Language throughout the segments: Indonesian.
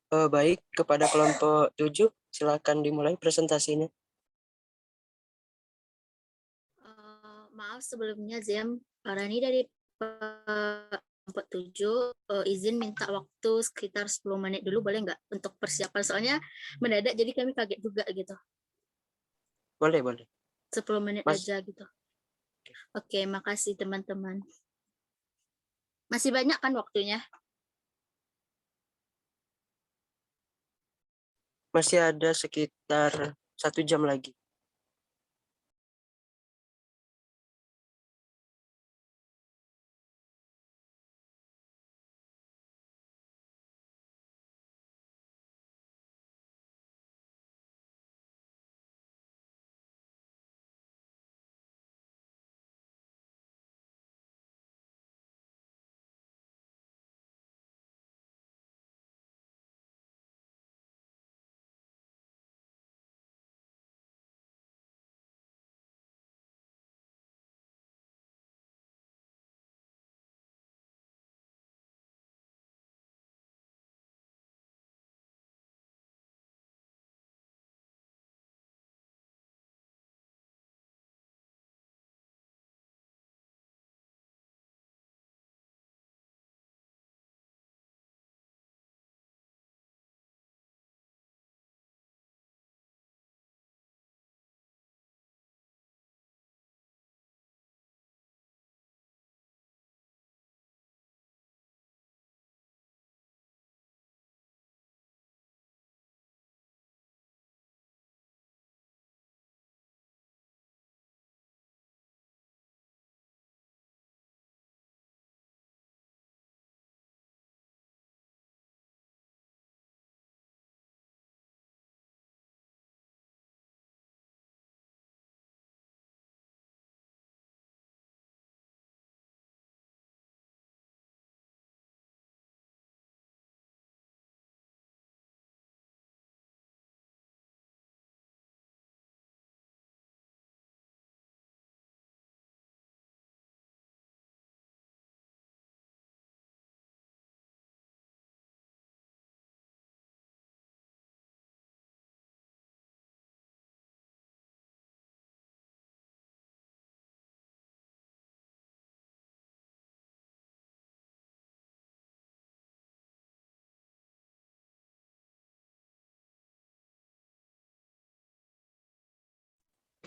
Baik, kepada kelompok 7, silakan dimulai presentasinya. Maaf sebelumnya Zem, Rani dari kelompok 7 izin minta waktu sekitar 10 menit dulu boleh nggak untuk persiapan, soalnya mendadak jadi kami kaget juga gitu. Boleh, boleh. 10 menit Mas, aja gitu. Oke, makasih teman-teman. Masih banyak kan waktunya? masih ada sekitar 1 jam lagi.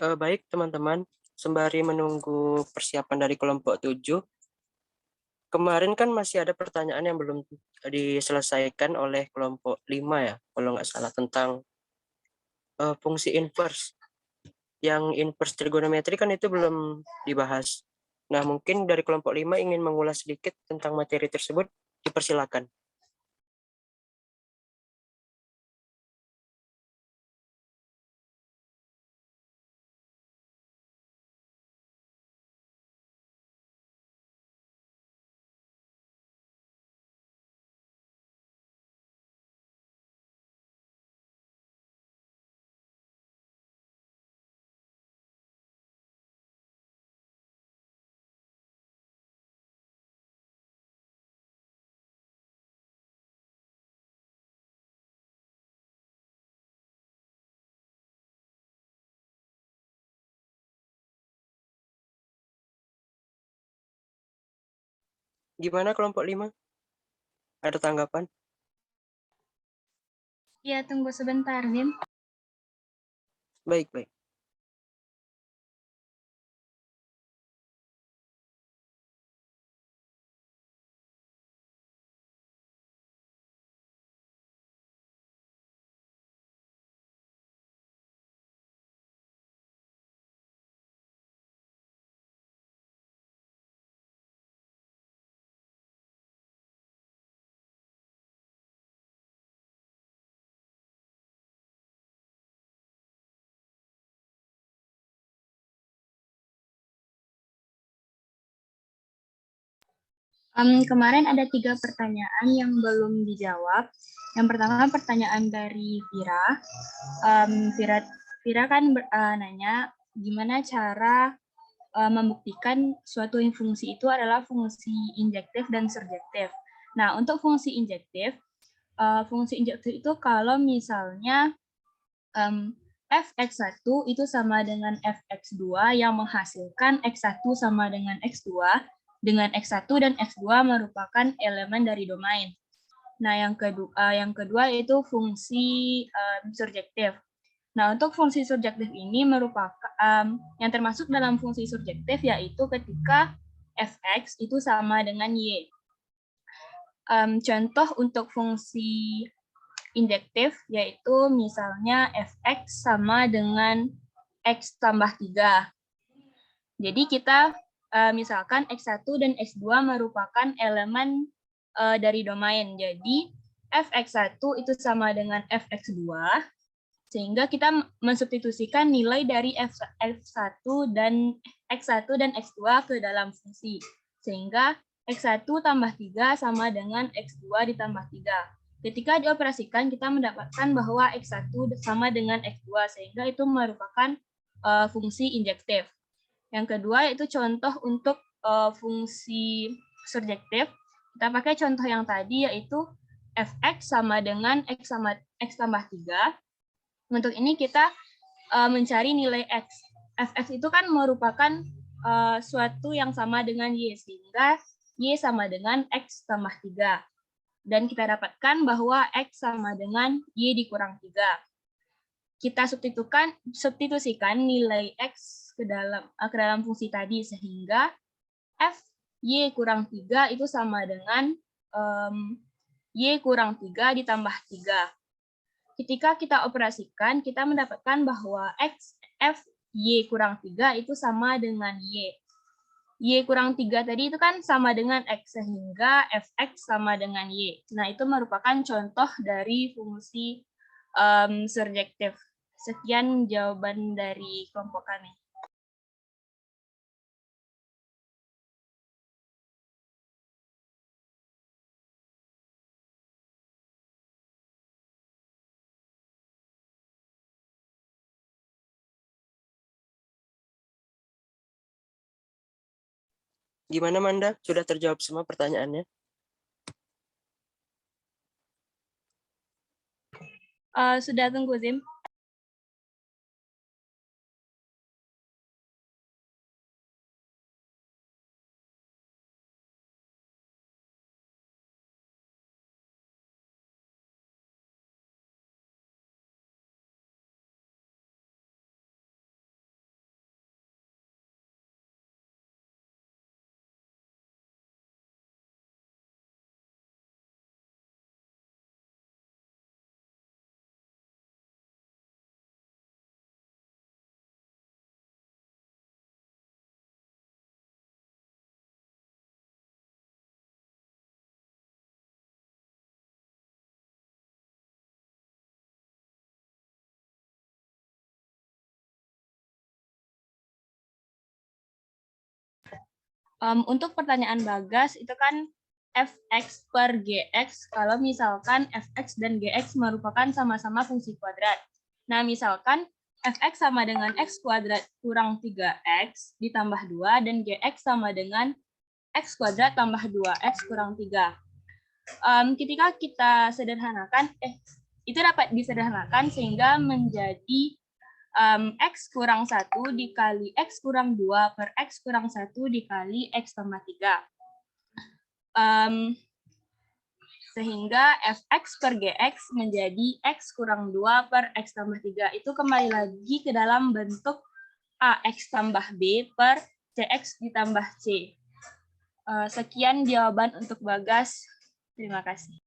Baik, teman-teman. Sembari menunggu persiapan dari kelompok 7, kemarin kan masih ada pertanyaan yang belum diselesaikan oleh kelompok 5 ya, kalau nggak salah, tentang fungsi inverse. Yang inverse trigonometri kan itu belum dibahas. Nah, mungkin dari kelompok 5 ingin mengulas sedikit tentang materi tersebut, dipersilakan. Gimana kelompok 5? Ada tanggapan? Ya, tunggu sebentar, Dim. Baik, baik. Kemarin ada 3 pertanyaan yang belum dijawab. Yang pertama pertanyaan dari Vira. Vira kan nanya gimana cara membuktikan suatu fungsi itu adalah fungsi injektif dan surjektif. Nah, untuk fungsi injektif, fungsi injektif itu kalau misalnya fx1 itu sama dengan fx2 yang menghasilkan x1 sama dengan x2, dengan x1 dan x2 merupakan elemen dari domain. Nah, yang kedua itu fungsi surjektif. Nah, untuk fungsi surjektif ini merupakan yang termasuk dalam fungsi surjektif yaitu ketika fx itu sama dengan y. Contoh untuk fungsi injektif yaitu misalnya fx sama dengan x tambah 3. Jadi kita misalkan x1 dan x2 merupakan elemen dari domain. Jadi fx1 itu sama dengan fx2, sehingga kita mensubstitusikan nilai dari f1 dan x1 dan x2 ke dalam fungsi. Sehingga x1 tambah 3 sama dengan x2 ditambah 3. Ketika dioperasikan, kita mendapatkan bahwa x1 sama dengan x2, sehingga itu merupakan fungsi injektif. Yang kedua yaitu contoh untuk fungsi surjektif. Kita pakai contoh yang tadi yaitu fx sama dengan x tambah 3. Untuk ini kita mencari nilai x. Fx itu kan merupakan suatu yang sama dengan y, sehingga y sama dengan x tambah 3. Dan kita dapatkan bahwa x sama dengan y dikurang 3. Kita substitusikan nilai x ke dalam fungsi tadi, sehingga f y kurang 3 itu sama dengan y kurang 3 ditambah 3. Ketika kita operasikan, kita mendapatkan bahwa f y kurang 3 itu sama dengan y. Y kurang 3 tadi itu kan sama dengan x, sehingga fx sama dengan y. Nah, itu merupakan contoh dari fungsi surjektif. Sekian jawaban dari kelompok kami. Gimana Manda? Sudah terjawab semua pertanyaannya? Sudah, tunggu Zim. Untuk pertanyaan Bagas, itu kan fx per gx, kalau misalkan fx dan gx merupakan sama-sama fungsi kuadrat. Nah, misalkan fx sama dengan x kuadrat kurang 3x ditambah 2, dan gx sama dengan x kuadrat tambah 2x kurang 3. Ketika kita sederhanakan, itu dapat disederhanakan sehingga menjadi x kurang 1 dikali x kurang 2 per x kurang 1 dikali x tambah 3. Sehingga fx per gx menjadi x kurang 2 per x tambah 3. Itu kembali lagi ke dalam bentuk ax tambah b per cx ditambah c. Sekian jawaban untuk Bagas. Terima kasih.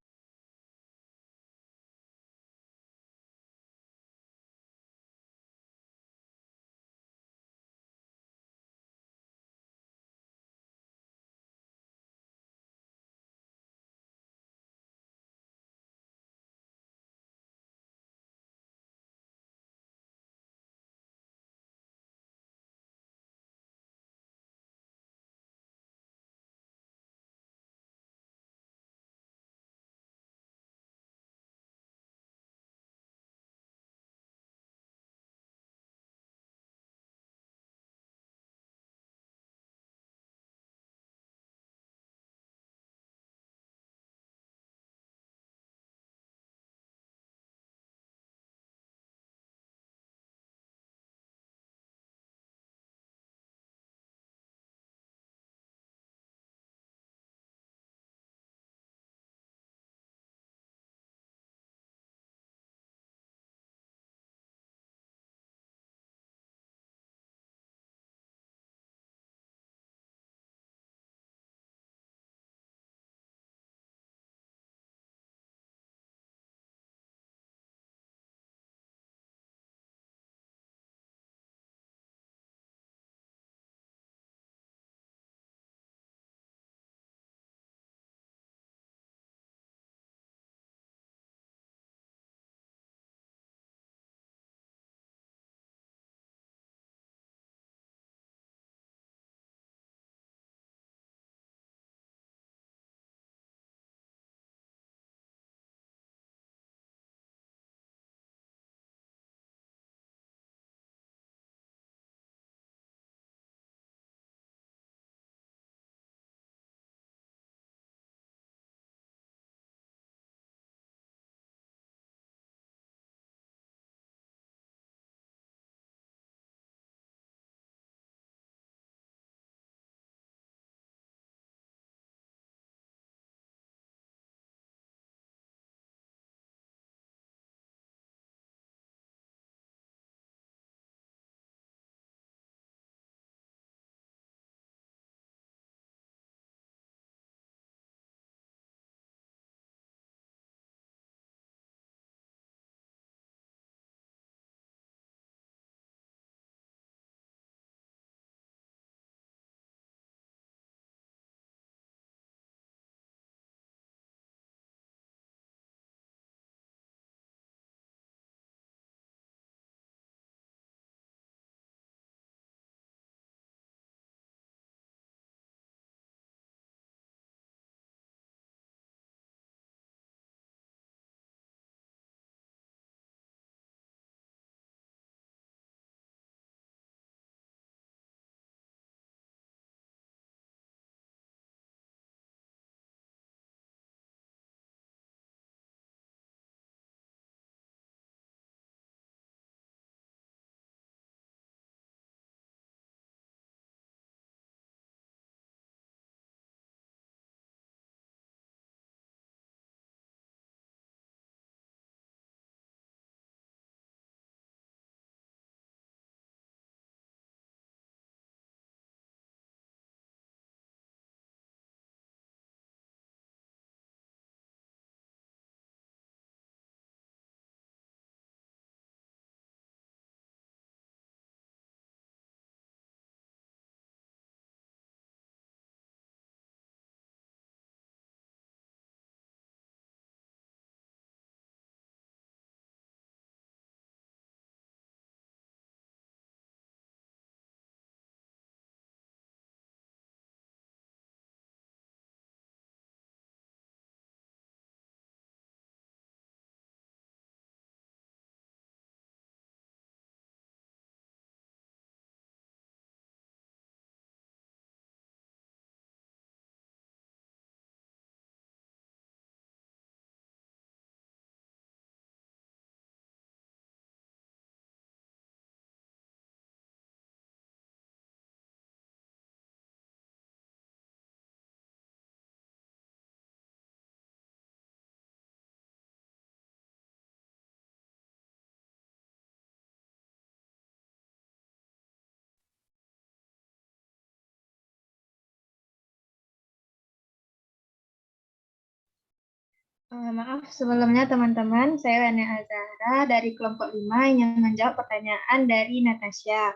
Maaf sebelumnya teman-teman, saya Rania Azahra dari kelompok 5 yang menjawab pertanyaan dari Natasha.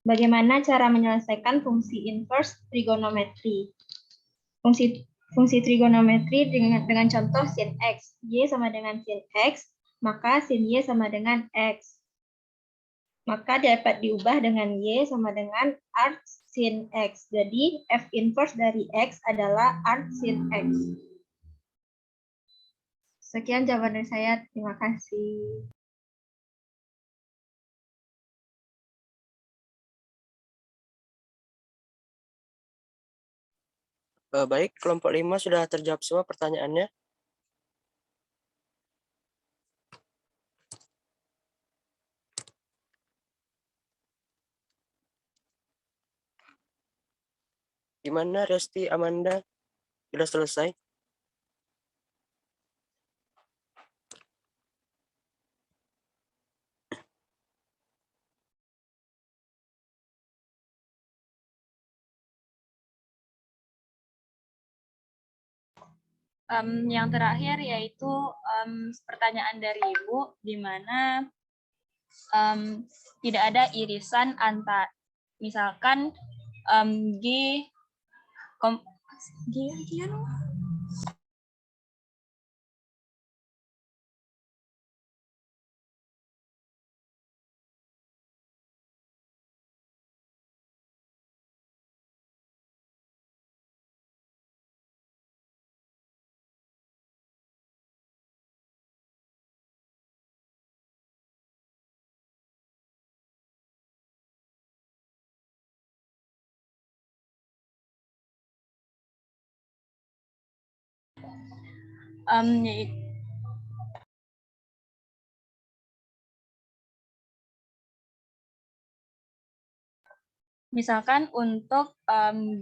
Bagaimana cara menyelesaikan fungsi inverse trigonometri? Fungsi trigonometri dengan contoh sin X. Y sama dengan sin X, maka sin Y sama dengan X. Maka dapat diubah dengan Y sama dengan arc sin X. Jadi F inverse dari X adalah arc sin X. Sekian jawaban dari saya. Terima kasih. Baik, kelompok 5 sudah terjawab semua pertanyaannya. Gimana Resti, Amanda? Sudah selesai? Yang terakhir yaitu pertanyaan dari Ibu, di mana tidak ada irisan antar, misalkan G, yaitu misalkan untuk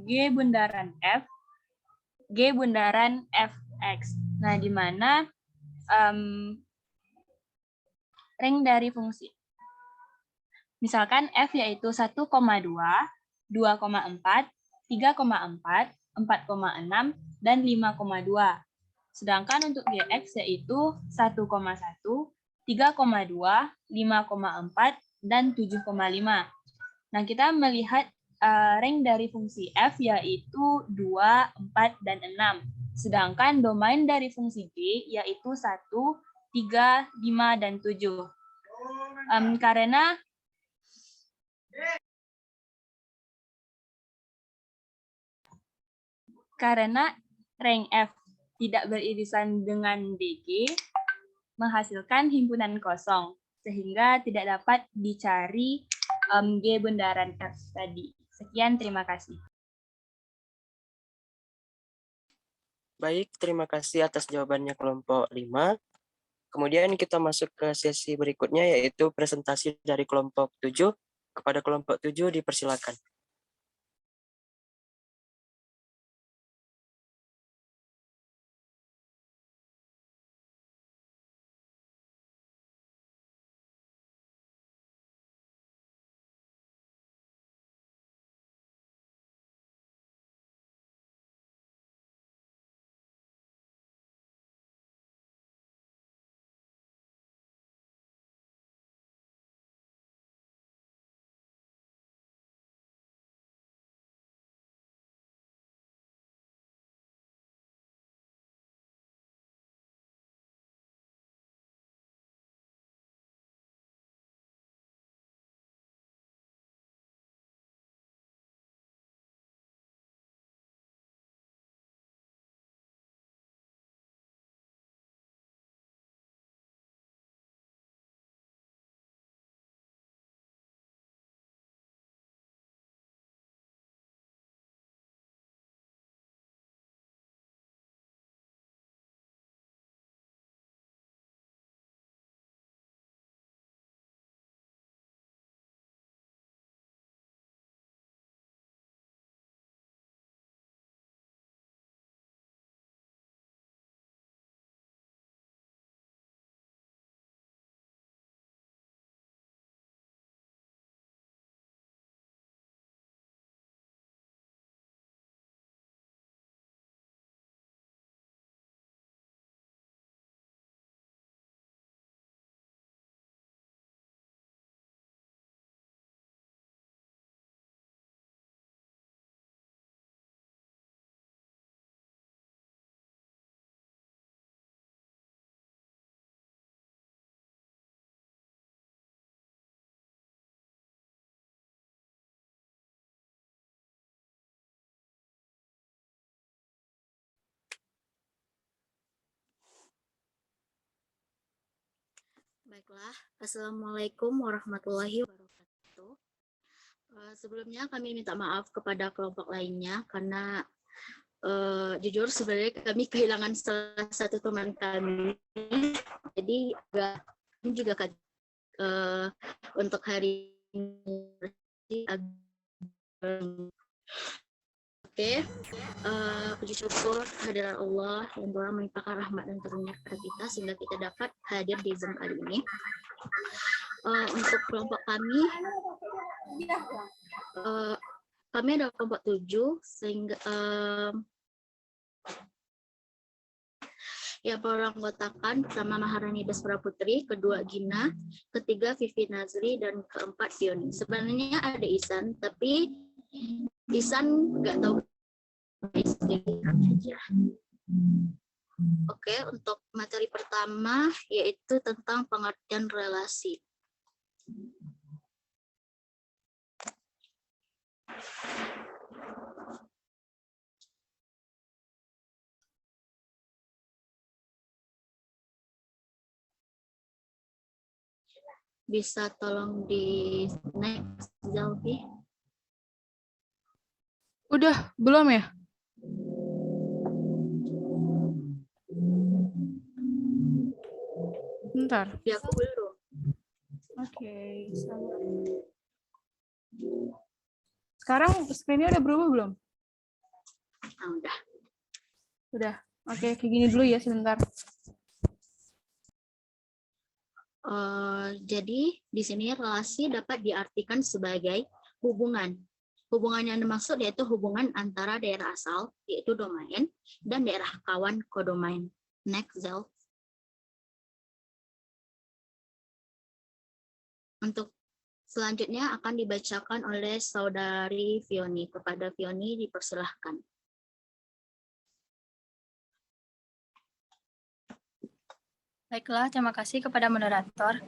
G bundaran F, G bundaran Fx. Nah, di mana rank dari fungsi. Misalkan F yaitu 1,2, 2,4, 3,4, 4,6, dan 5,2. Sedangkan untuk Gx yaitu 1,1, 3,2, 5,4, dan 7,5. Nah, kita melihat rank dari fungsi f yaitu 2, 4, dan 6. Sedangkan domain dari fungsi g yaitu 1, 3, 5, dan 7. Karena rank f tidak beririsan dengan dg, menghasilkan himpunan kosong, sehingga tidak dapat dicari G bundaran F tadi. Sekian, terima kasih. Baik, terima kasih atas jawabannya kelompok 5. Kemudian kita masuk ke sesi berikutnya, yaitu presentasi dari kelompok 7. Kepada kelompok 7 dipersilakan. Baiklah, Assalamualaikum warahmatullahi wabarakatuh. Sebelumnya kami minta maaf kepada kelompok lainnya karena jujur sebenarnya kami kehilangan salah satu teman kami. Jadi kami juga untuk hari ini Oke, puji syukur kehadiran Allah yang telah melimpahkan rahmat dan karunia kepada kita sehingga kita dapat hadir di Zoom kali ini. Untuk kelompok kami ada kelompok 7 sehingga yang beranggotakan pertama Maharani Dasmara Putri, kedua Gina, ketiga Vivi Nazri, dan keempat Fioni. Sebenarnya ada Isan, tapi Isan nggak tahu aja. Oke, untuk materi pertama yaitu tentang pengertian relasi. Bisa tolong di next, Zalfi? Udah, belum ya? Bentar. Ya, aku belum. Oke. Sekarang screen-nya udah berubah belum? Ah, udah. Udah. Oke, kayak gini dulu ya sebentar. Jadi di sini relasi dapat diartikan sebagai hubungan. Hubungan yang dimaksud yaitu hubungan antara daerah asal, yaitu domain, dan daerah kawan kodomain. Next, Zal. Untuk selanjutnya akan dibacakan oleh saudari Fioni. Kepada Fioni dipersilahkan. Baiklah, terima kasih kepada moderator.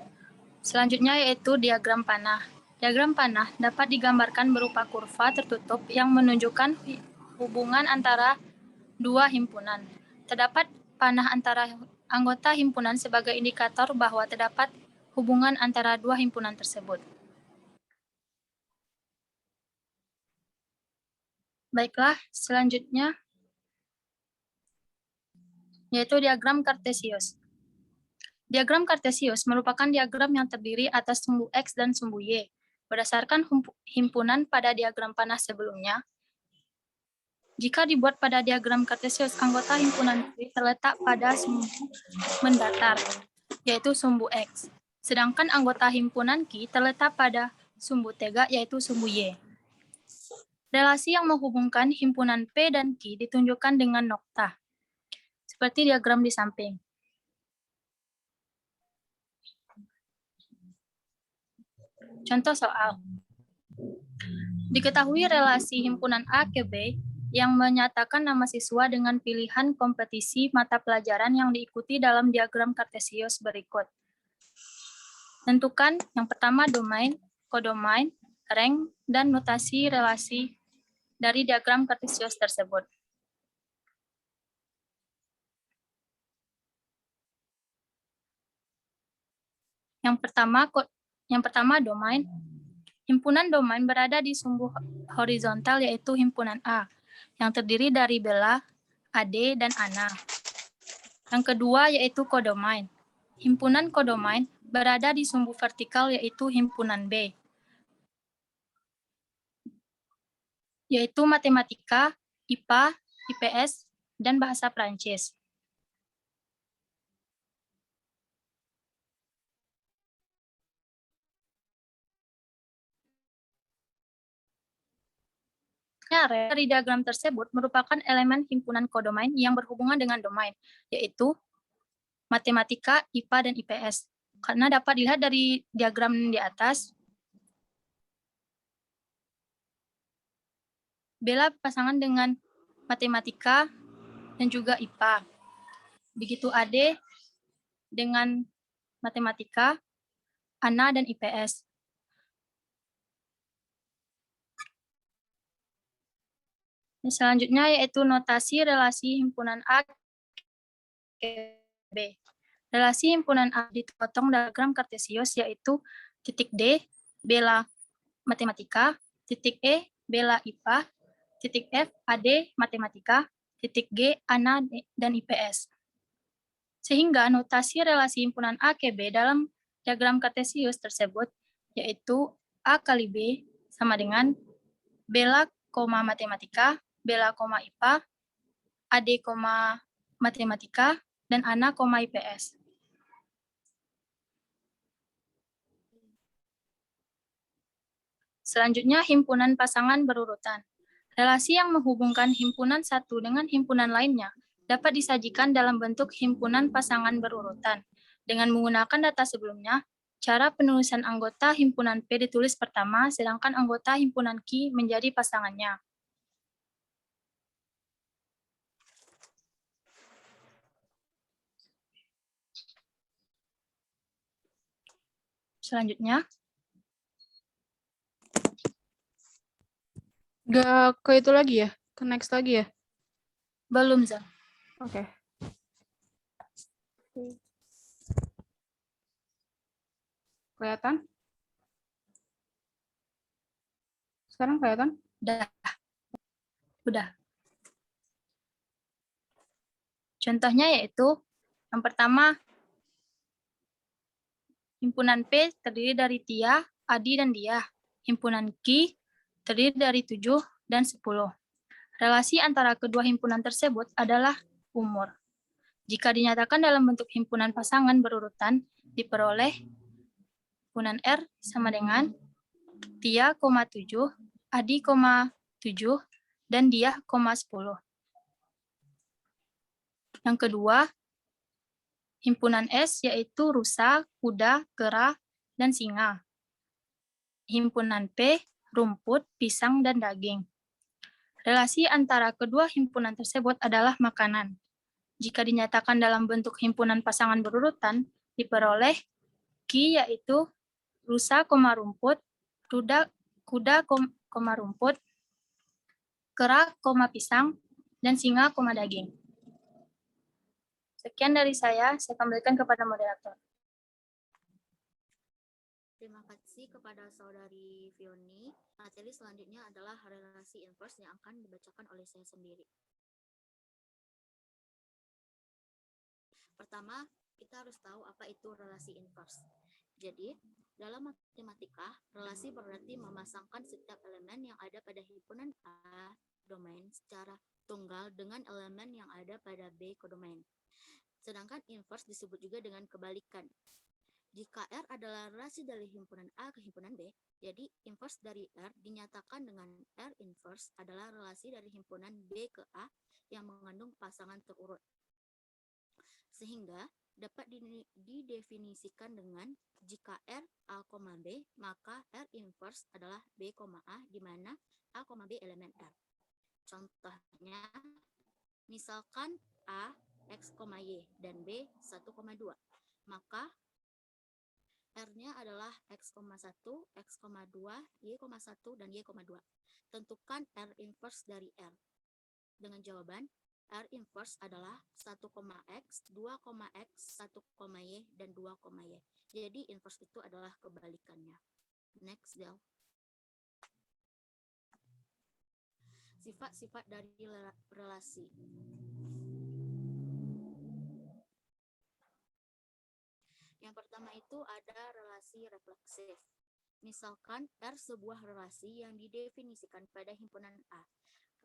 Selanjutnya yaitu diagram panah. Diagram panah dapat digambarkan berupa kurva tertutup yang menunjukkan hubungan antara dua himpunan. Terdapat panah antara anggota himpunan sebagai indikator bahwa terdapat hubungan antara dua himpunan tersebut. Baiklah, selanjutnya yaitu diagram Kartesius. Diagram Kartesius merupakan diagram yang terdiri atas sumbu X dan sumbu Y. Berdasarkan himpunan pada diagram panah sebelumnya, jika dibuat pada diagram Kartesius, anggota himpunan Y terletak pada sumbu mendatar, yaitu sumbu X. Sedangkan anggota himpunan Q terletak pada sumbu tegak, yaitu sumbu Y. Relasi yang menghubungkan himpunan P dan Q ditunjukkan dengan nokta, seperti diagram di samping. Contoh soal. Diketahui relasi himpunan A ke B yang menyatakan nama siswa dengan pilihan kompetisi mata pelajaran yang diikuti dalam diagram Kartesius berikut. Tentukan yang pertama domain, kodomain, rank, dan notasi relasi dari diagram Kartesius tersebut. Yang pertama domain. Himpunan domain berada di sumbu horizontal yaitu himpunan A, yang terdiri dari Bella, Ade, dan Ana. Yang kedua yaitu kodomain. Himpunan kodomain berada di sumbu vertikal yaitu himpunan B, yaitu matematika, IPA, IPS, dan bahasa Prancis. Dari diagram tersebut merupakan elemen himpunan kodomain yang berhubungan dengan domain, yaitu matematika, IPA, dan IPS. Karena dapat dilihat dari diagram di atas, Bella pasangan dengan matematika dan juga IPA. Begitu Ade dengan matematika, Ana, dan IPS. Selanjutnya yaitu notasi relasi himpunan A ke B. Relasi himpunan A dipotong diagram kartesius yaitu titik D, bela matematika, titik E, bela IPA, titik F, AD matematika, titik G, ANA dan IPS. Sehingga notasi relasi himpunan A ke B dalam diagram kartesius tersebut yaitu A kali B sama dengan bela, matematika, bela, IPA, AD, matematika, dan ANA, IPS. Selanjutnya, himpunan pasangan berurutan. Relasi yang menghubungkan himpunan satu dengan himpunan lainnya dapat disajikan dalam bentuk himpunan pasangan berurutan. Dengan menggunakan data sebelumnya, cara penulisan anggota himpunan P ditulis pertama, sedangkan anggota himpunan Q menjadi pasangannya. Selanjutnya, Gak ke itu lagi ya? Ke next lagi ya? belum, Zal. Oke. Kelihatan? Sekarang kelihatan? Udah. Contohnya yaitu, yang pertama, himpunan P terdiri dari Tia, Adi, dan Dia. Himpunan Q terdiri dari 7 dan 10. Relasi antara kedua himpunan tersebut adalah umur. Jika dinyatakan dalam bentuk himpunan pasangan berurutan, diperoleh himpunan R sama dengan Tia, 7, Adi, 7, dan Dia, 10. Yang kedua, himpunan S yaitu rusa, kuda, kera, dan singa. Himpunan P, rumput, pisang, dan daging. Relasi antara kedua himpunan tersebut adalah makanan. Jika dinyatakan dalam bentuk himpunan pasangan berurutan, diperoleh Q yaitu rusa, rumput, kuda, rumput, kera, pisang, dan singa, daging. Sekian dari saya kembalikan kepada moderator. Terima kasih kepada saudari Fioni. Materi selanjutnya adalah relasi inverse yang akan dibacakan oleh saya sendiri. Pertama, kita harus tahu apa itu relasi inverse. Jadi, dalam matematika, relasi berarti memasangkan setiap elemen yang ada pada himpunan A domain secara tunggal dengan elemen yang ada pada B kodomain. Sedangkan inverse disebut juga dengan kebalikan. Jika R adalah relasi dari himpunan A ke himpunan B, jadi inverse dari R dinyatakan dengan R inverse adalah relasi dari himpunan B ke A yang mengandung pasangan terurut. Sehingga dapat didefinisikan dengan jika R A, B, maka R inverse adalah B, A, di mana A, B elemen R. Contohnya, misalkan A, X, Y, dan B 1,2, maka R-nya adalah X,1, X,2, Y,1, dan Y,2. Tentukan R inverse dari R. Dengan jawaban, R inverse adalah 1,X, 2,X, 1,Y, dan 2,Y. Jadi inverse itu adalah kebalikannya. Next, Del. Sifat-sifat dari relasi. Yang pertama itu ada relasi refleksif. Misalkan R sebuah relasi yang didefinisikan pada himpunan A.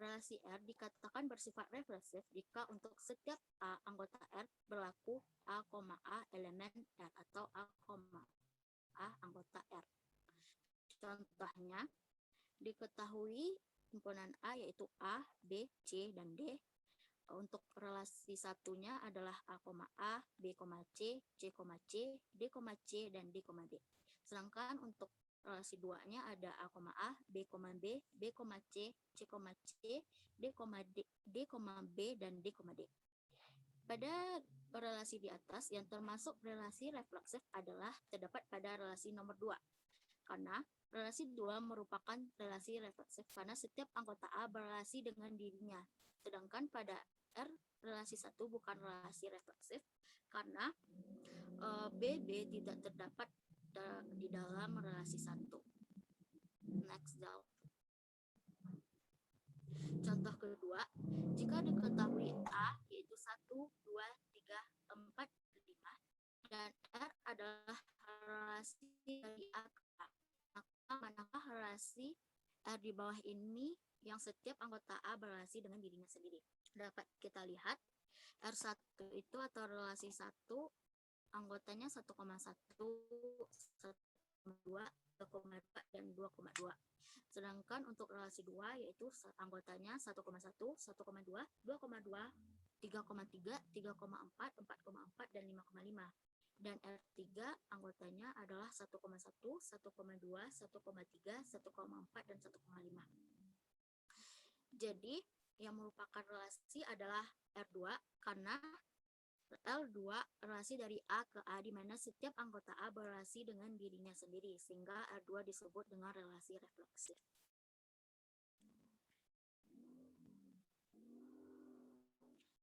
Relasi R dikatakan bersifat refleksif jika untuk setiap A anggota R berlaku A, elemen R atau A, anggota R. Contohnya, diketahui himpunan A yaitu A, B, C, dan D. Untuk relasi satunya adalah A, B, C, C, D, C, dan D, D. Sedangkan untuk relasi duanya ada A, B, B, C, C, D, B, dan D, D. Pada relasi di atas yang termasuk relasi refleksif adalah terdapat pada relasi nomor 2. Karena relasi 2 merupakan relasi refleksif karena setiap anggota A berelasi dengan dirinya. Sedangkan pada R, relasi 1 bukan relasi refleksif karena BB tidak terdapat di dalam relasi 1. Next, Zal. Contoh kedua, jika diketahui A yaitu 1, 2, 3, 4, 5, dan R adalah relasi dari A ke A, maka manakah relasi R di bawah ini yang setiap anggota A berrelasi dengan dirinya sendiri? Dapat kita lihat, R1 itu atau relasi 1, anggotanya 1,1, 1,2, 3,2, dan 2,2. Sedangkan untuk relasi 2 yaitu anggotanya 1,1, 1,2, 2,2, 3,3, 3,4, 4,4, dan 5,5. Dan R3 anggotanya adalah 1,1, 1,2, 1,3, 1,4, dan 1,5. Jadi yang merupakan relasi adalah R2 karena L2 relasi dari A ke A di mana setiap anggota A berrelasi dengan dirinya sendiri, sehingga R2 disebut dengan relasi refleksif.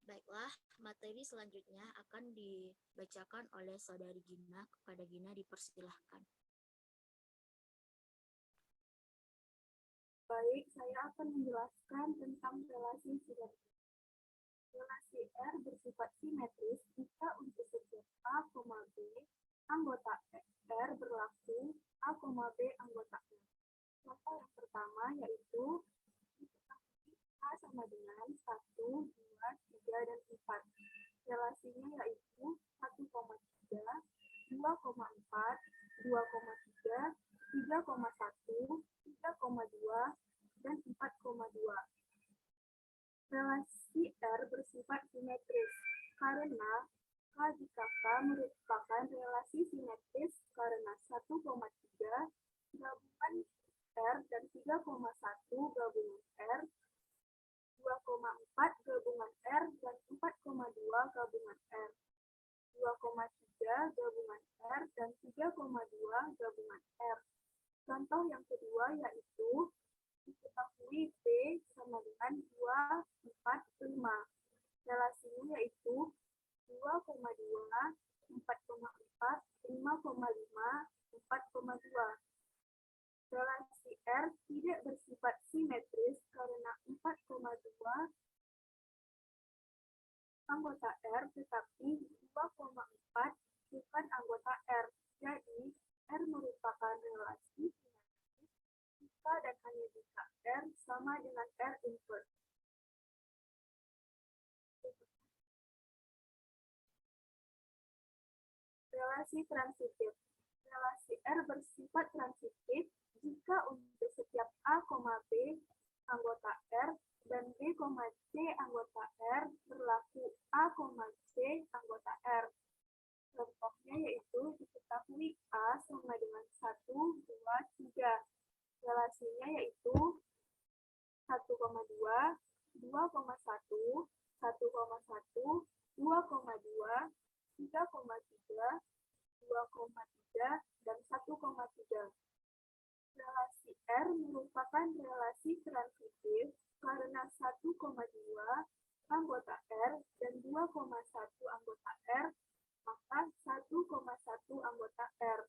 Baiklah, materi selanjutnya akan dibacakan oleh Saudari Gina. Kepada Gina dipersilahkan. Baik, saya akan menjelaskan tentang relasi simetris. Relasi R bersifat simetris jika untuk setiap A, B, anggota R berlaku A, B anggota R. Contoh yang pertama yaitu A sama dengan 1, 2, 3, dan 4. Relasinya yaitu 1,3, 2,4, 2,3, 3,1, 3,2, dan 4,2. Relasi R bersifat simetris karena K jika K merupakan relasi simetris karena 1,3 gabungan R dan 3,1 gabungan R, 2,4 gabungan R, dan 4,2 gabungan R, 2,3 gabungan R, dan 3,2 gabungan R. Contoh yang kedua yaitu diketahui B sama dengan 2, 4, 5. Relasinya yaitu 2,2, 4,4, 5,5, 4,2. Relasi R tidak bersifat simetris karena 4,2 anggota R tetapi 2,4 bukan anggota R. Jadi, R merupakan relasi simetris jika dan hanya jika R sama dengan R inverse. Relasi transitif. Relasi R bersifat transitif jika untuk setiap A, B anggota R dan B, C anggota R berlaku A, C anggota R. Contohnya yaitu diketahui A sama dengan 1, 2, 3. Relasinya yaitu 1,2, 2,1, 1,1, 2,2, 3,3, 2,3, dan 1,3. Relasi R merupakan relasi transitif karena 1,2 anggota R dan 2,1 anggota R, maka 1,1 anggota R,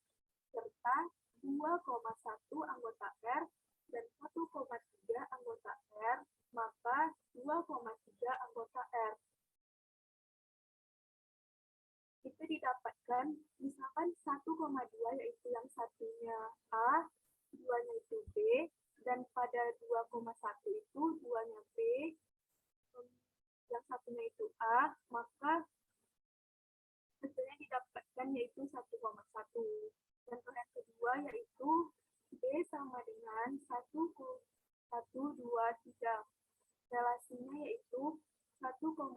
serta 2,1 anggota R dan 1,3 anggota R, maka 2,3 anggota R. Itu didapatkan misalkan 1,2 yaitu yang satunya A, duanya itu B, dan pada 2,1 itu duanya B, yang satunya itu A, maka hasilnya didapatkan yaitu 1,1. Contoh yang kedua yaitu B sama dengan 1, 2, 3. Relasinya yaitu 1,1, 1,2,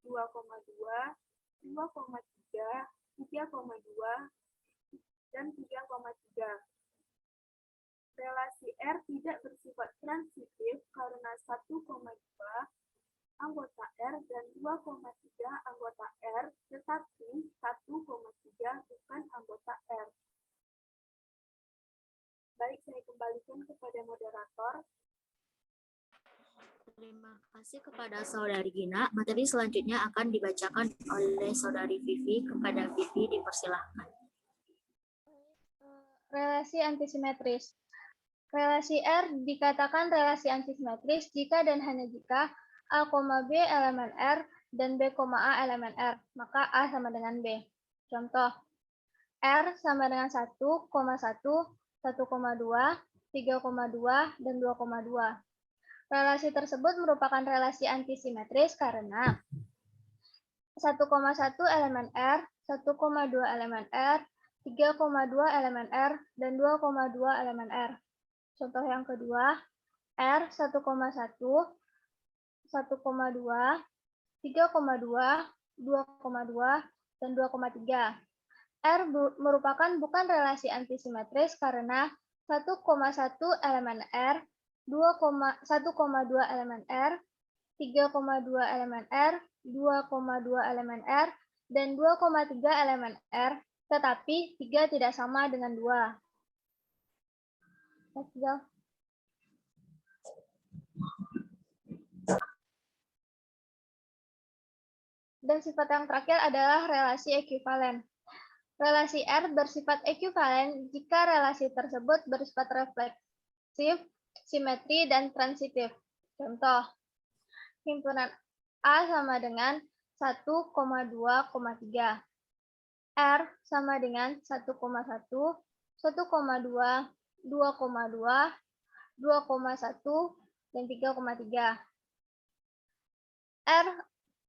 2,2, 2,3, 3,2, dan 3,3. Relasi R tidak bersifat transitif karena 1,2 anggota R dan 2,3 anggota R, tetapi 1,3 bukan anggota R. Baik, saya kembalikan kepada moderator. Terima kasih kepada Saudari Gina. Materi selanjutnya akan dibacakan oleh Saudari Vivi. Kepada Vivi dipersilahkan. Relasi antisimetris. Relasi R dikatakan relasi antisimetris jika dan hanya jika A, B elemen R dan B, A elemen R, maka A sama dengan B. Contoh, R sama dengan 1,1, 1,2, 3,2, dan 2,2. Relasi tersebut merupakan relasi antisimetris karena 1,1 elemen R, 1,2 elemen R, 3,2 elemen R, dan 2,2 elemen R. Contoh yang kedua, R 1,1, 1,2, 3,2, 2,2, dan 2,3. R merupakan bukan relasi antisimetris karena 1,1 elemen R, 1,2 elemen R, 3,2 elemen R, 2,2 elemen R, dan 2,3 elemen R, tetapi 3 tidak sama dengan 2. Dan sifat yang terakhir adalah relasi ekuivalen. Relasi R bersifat ekuivalen jika relasi tersebut bersifat refleksif, simetri, dan transitif. Contoh, himpunan A sama dengan 1,2,3. R sama dengan 1,1, 1,2, 2,2, 2,1, dan 3,3. R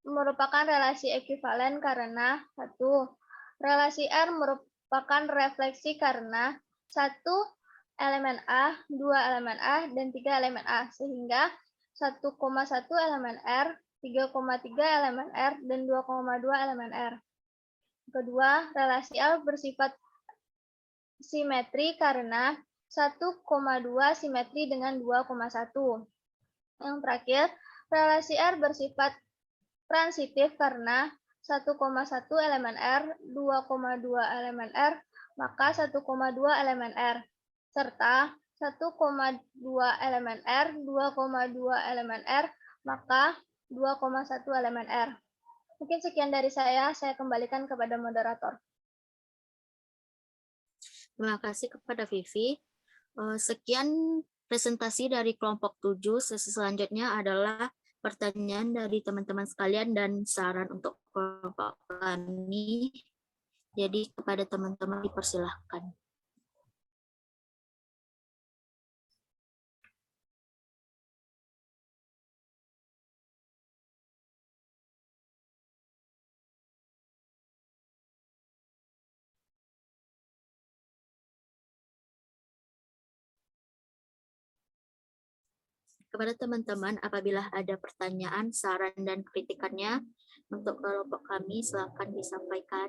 merupakan relasi ekuivalen karena 1. Relasi R merupakan refleksi karena 1 elemen A, 2 elemen A, dan 3 elemen A, sehingga 1,1 elemen R, 3,3 elemen R, dan 2,2 elemen R. Kedua, relasi R bersifat simetri karena 1,2 simetri dengan 2,1. Yang terakhir, relasi R bersifat transitif karena 1,1 elemen R, 2,2 elemen R, maka 1,2 elemen R, serta 1,2 elemen R, 2,2 elemen R, maka 2,1 elemen R. Mungkin sekian dari saya kembalikan kepada moderator. Terima kasih kepada Vivi. Sekian presentasi dari kelompok 7. Sesi selanjutnya adalah pertanyaan dari teman-teman sekalian dan saran untuk kelompok kami. Jadi kepada teman-teman dipersilahkan. Kepada teman-teman, apabila ada pertanyaan, saran, dan kritikannya untuk kelompok kami, silakan disampaikan.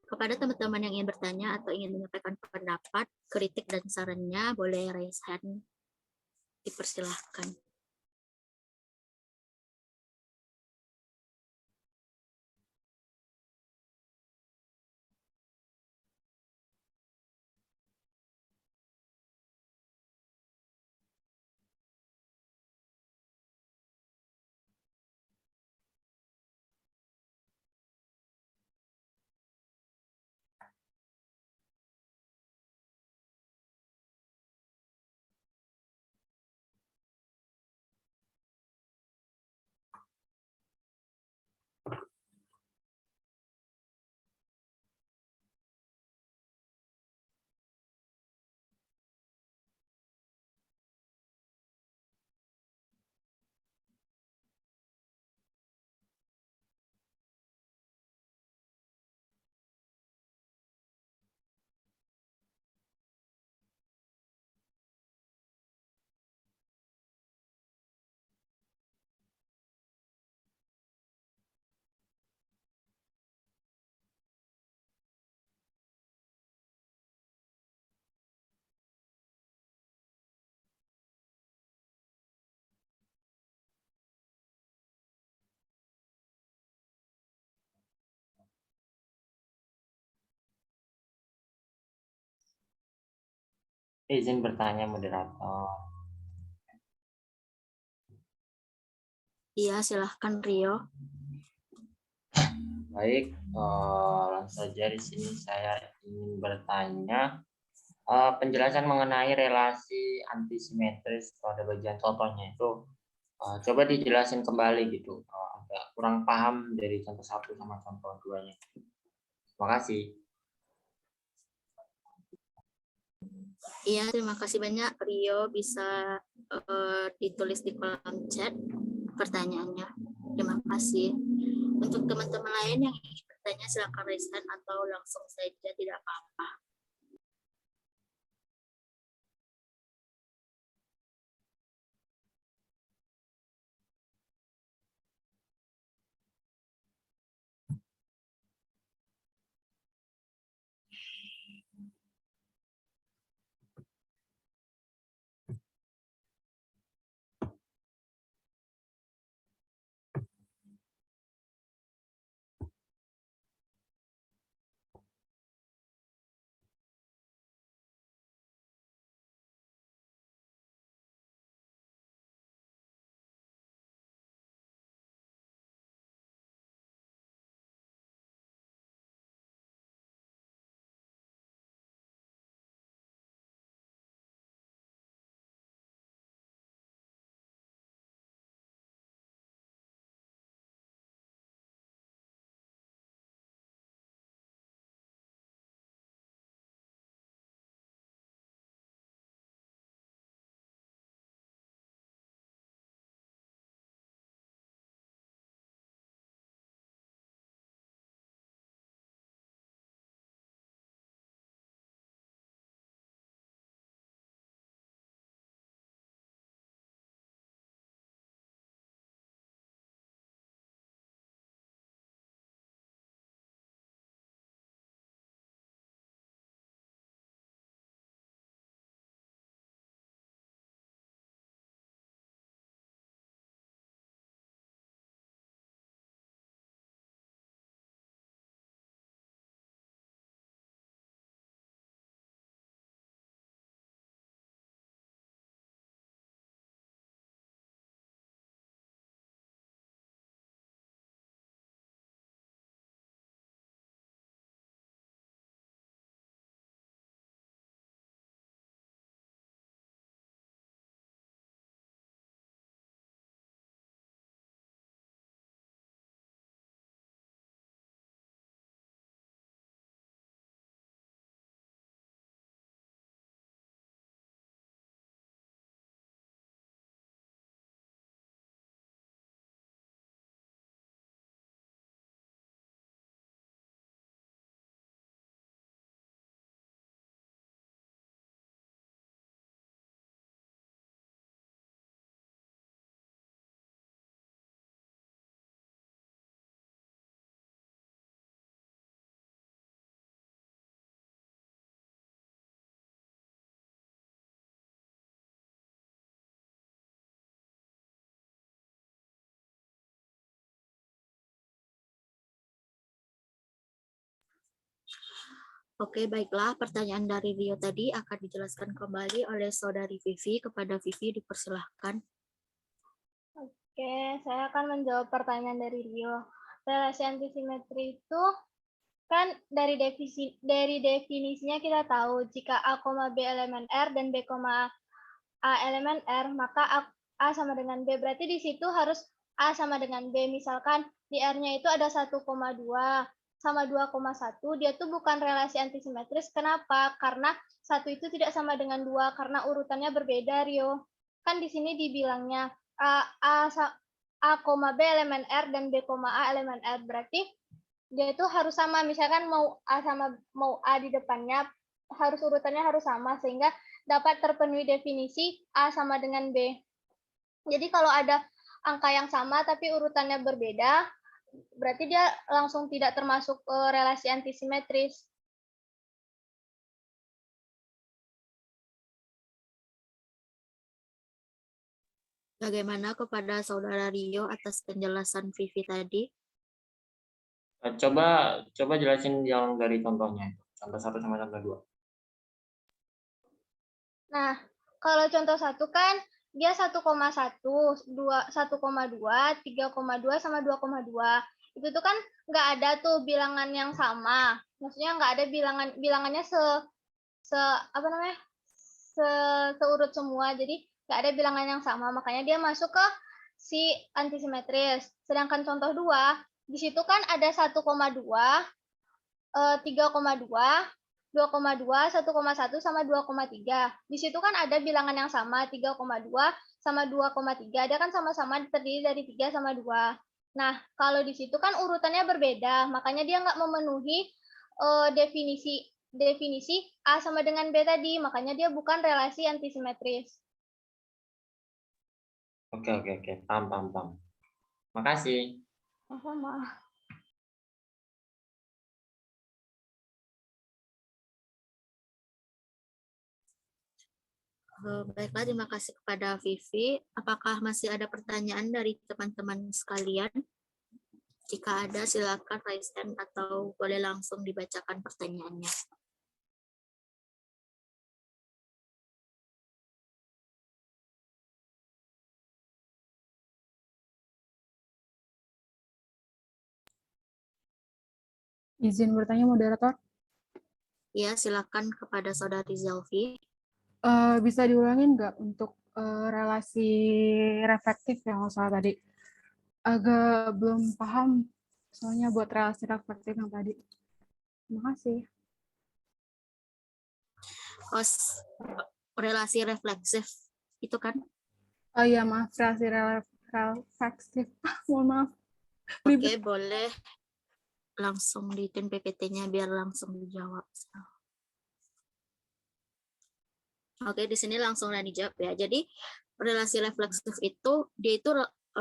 Kepada teman-teman yang ingin bertanya atau ingin menyampaikan pendapat, kritik, dan sarannya, boleh raise hand. Dipersilahkan. Izin bertanya moderator. Iya, silahkan Rio. Baik, langsung saja di sini saya ingin bertanya penjelasan mengenai relasi antisimetris pada bagian contohnya itu coba dijelasin kembali gitu. Agak kurang paham dari contoh 1 sama contoh 2-nya. Terima kasih. Iya, terima kasih banyak Rio, bisa ditulis di kolom chat pertanyaannya. Terima kasih. Untuk teman-teman lain yang ingin bertanya, silakan raise hand atau langsung saja, tidak apa-apa. Oke, baiklah. Pertanyaan dari Rio tadi akan dijelaskan kembali oleh Saudari Vivi. Kepada Vivi dipersilahkan. Oke, saya akan menjawab pertanyaan dari Rio. Relasi antisimetri itu kan dari definisinya kita tahu jika A, B elemen R dan B, A elemen R, maka A sama dengan B. Berarti di situ harus A sama dengan B. Misalkan di R-nya itu ada 1,2 sama 2,1, dia tuh bukan relasi antisimetris. Kenapa? Karena 1 itu tidak sama dengan 2, karena urutannya berbeda, Rio. Kan di sini dibilangnya A, B elemen R dan B, A elemen R. Berarti dia itu harus sama. Misalkan mau A di depannya, harus urutannya harus sama, sehingga dapat terpenuhi definisi A sama dengan B. Jadi kalau ada angka yang sama tapi urutannya berbeda, berarti dia langsung tidak termasuk relasi antisimetris. Bagaimana kepada Saudara Rio atas penjelasan Vivi tadi? Coba jelasin yang dari contohnya itu. Contoh 1 sama contoh 2. Nah, kalau contoh 1 kan dia 1,1, 1,2, 3,2 sama 2,2. Itu tuh kan nggak ada tuh bilangan yang sama. Maksudnya nggak ada bilangannya seurut semua. Jadi nggak ada bilangan yang sama. Makanya dia masuk ke si antisimetris. Sedangkan contoh 2, di situ kan ada 1,2, 3,2, 2,2, 1,1 sama 2,3. Di situ kan ada bilangan yang sama, 3,2 sama 2,3. Dia kan sama-sama terdiri dari 3 sama 2. Nah, kalau di situ kan urutannya berbeda, makanya dia nggak memenuhi definisi A sama dengan B tadi, makanya dia bukan relasi antisimetris. Oke. Paham. Makasih. Sama. Baiklah, terima kasih kepada Vivi. Apakah masih ada pertanyaan dari teman-teman sekalian? Jika ada, silakan raise hand atau boleh langsung dibacakan pertanyaannya. Izin bertanya, moderator. Ya, silakan kepada Saudari Zelvi. Bisa diulangin nggak untuk relasi reflektif yang salah tadi? Agak belum paham, soalnya buat relasi reflektif yang tadi. Terima kasih. Relasi refleksif itu kan? Oh iya, maaf, relasi refleksif. Mohon maaf. Oke, boleh langsung ditin PPT-nya biar langsung dijawab. Oke, di sini langsung dijawab ya. Jadi relasi refleksif itu dia itu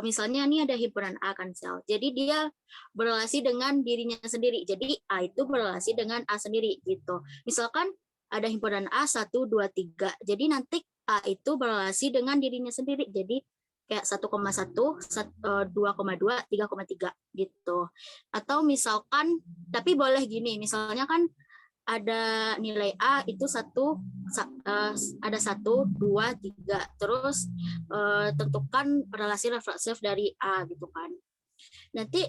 misalnya ini ada himpunan A kan sel. Jadi dia berelasi dengan dirinya sendiri. Jadi A itu berelasi dengan A sendiri gitu. Misalkan ada himpunan A 1 2 3. Jadi nanti A itu berelasi dengan dirinya sendiri. Jadi kayak 1,1, 2,2, 3,3 gitu. Atau misalkan tapi boleh gini, misalnya kan ada nilai A itu ada 1, 2, 3. Terus tentukan relasi refleksif dari A gitu kan. Nanti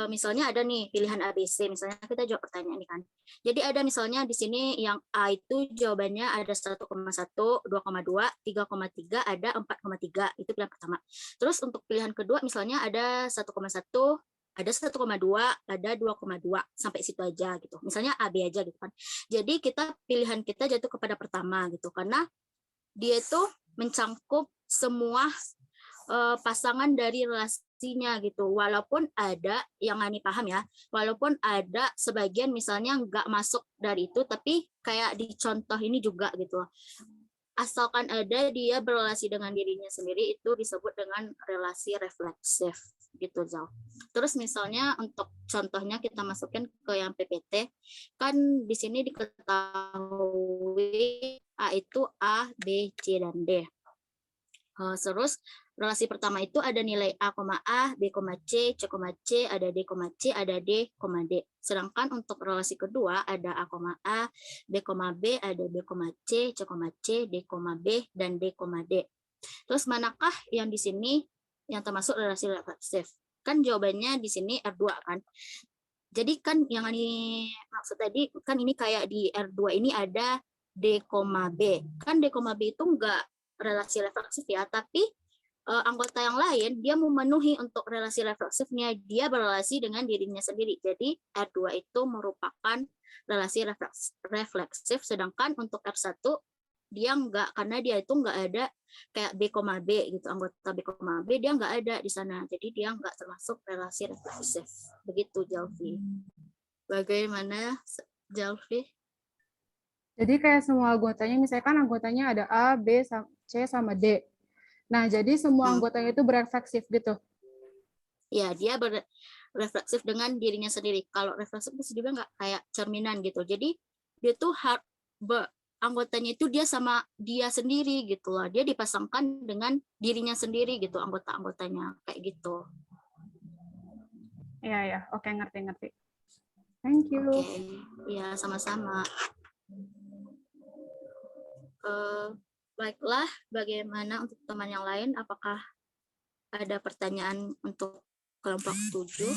misalnya ada nih pilihan ABC, misalnya kita jawab pertanyaan ini kan. Jadi ada misalnya di sini yang A itu jawabannya ada 1,1, 2,2, 3,3, ada 4,3. Itu pilihan pertama. Terus untuk pilihan kedua misalnya ada 1,1, ada 1,2, ada 2,2, sampai situ aja gitu. Misalnya AB aja gitu kan. Jadi pilihan kita jatuh kepada pertama gitu, karena dia itu mencangkup semua pasangan dari relasinya gitu. Walaupun ada yang Ani paham ya, walaupun ada sebagian misalnya nggak masuk dari itu, tapi kayak di contoh ini juga gitu. Asalkan ada dia berrelasi dengan dirinya sendiri, itu disebut dengan relasi refleksif gitu Zal. Terus misalnya untuk contohnya kita masukin ke yang PPT, kan di sini diketahui A itu A, B, C, dan D. Terus relasi pertama itu ada nilai A, B, C, C, ada D, C, ada D, D. Sedangkan untuk relasi kedua ada A, B, ada B, C, C, D, B, dan D, D. Terus manakah yang di sini yang termasuk relasi refleksif? Kan jawabannya di sini R2 kan. Jadi kan yang ini maksud tadi kan ini kayak di R2 ini ada D, B. Kan D, B itu enggak relasi refleksif ya, tapi anggota yang lain dia memenuhi untuk relasi refleksifnya, dia berrelasi dengan dirinya sendiri. Jadi R2 itu merupakan relasi refleksif, sedangkan untuk R1 dia enggak, karena dia itu enggak ada kayak B, B gitu, anggota B, B dia enggak ada di sana, jadi dia enggak termasuk relasi refleksif. Begitu Jalfi. Bagaimana Jalfi? Jadi kayak semua anggotanya, misalkan anggotanya ada A, B, C, sama D. Nah, jadi semua anggotanya itu berefleksif gitu. Ya, dia berefleksif dengan dirinya sendiri. Kalau refleksif bisa juga nggak kayak cerminan gitu. Jadi dia tuh anggotanya itu dia sama dia sendiri gitu loh. Dia dipasangkan dengan dirinya sendiri gitu, anggota-anggotanya kayak gitu. Iya, ya. Oke, ngerti. Thank you. Oke, ya sama-sama. Baiklah, bagaimana untuk teman yang lain? Apakah ada pertanyaan untuk kelompok 7?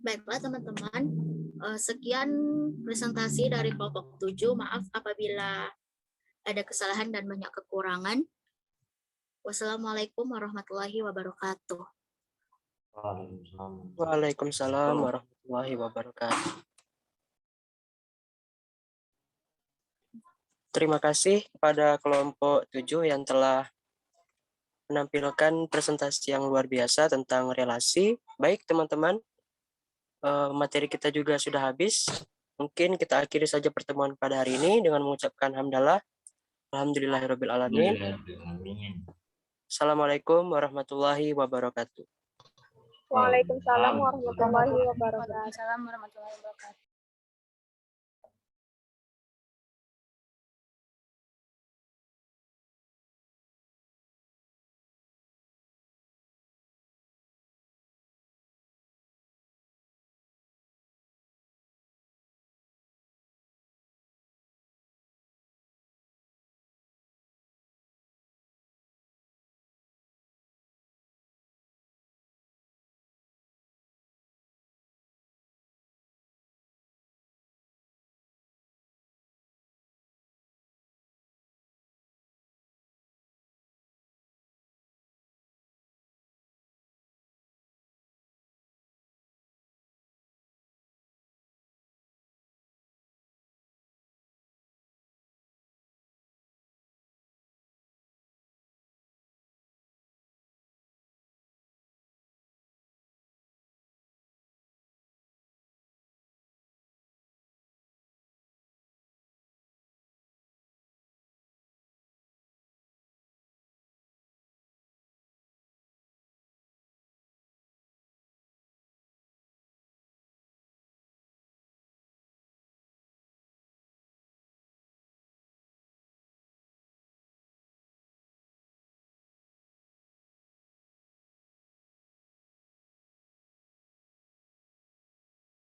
Baiklah teman-teman, sekian presentasi dari kelompok 7. Maaf apabila ada kesalahan dan banyak kekurangan. Wassalamualaikum warahmatullahi wabarakatuh. Waalaikumsalam warahmatullahi wabarakatuh. Terima kasih kepada kelompok 7 yang telah menampilkan presentasi yang luar biasa tentang relasi. Baik teman-teman, materi kita juga sudah habis. Mungkin kita akhiri saja pertemuan pada hari ini dengan mengucapkan hamdalah. Alhamdulillahirabbil alamin. Assalamualaikum warahmatullahi wabarakatuh. Waalaikumsalam warahmatullahi wabarakatuh. Waalaikumsalam warahmatullahi wabarakatuh.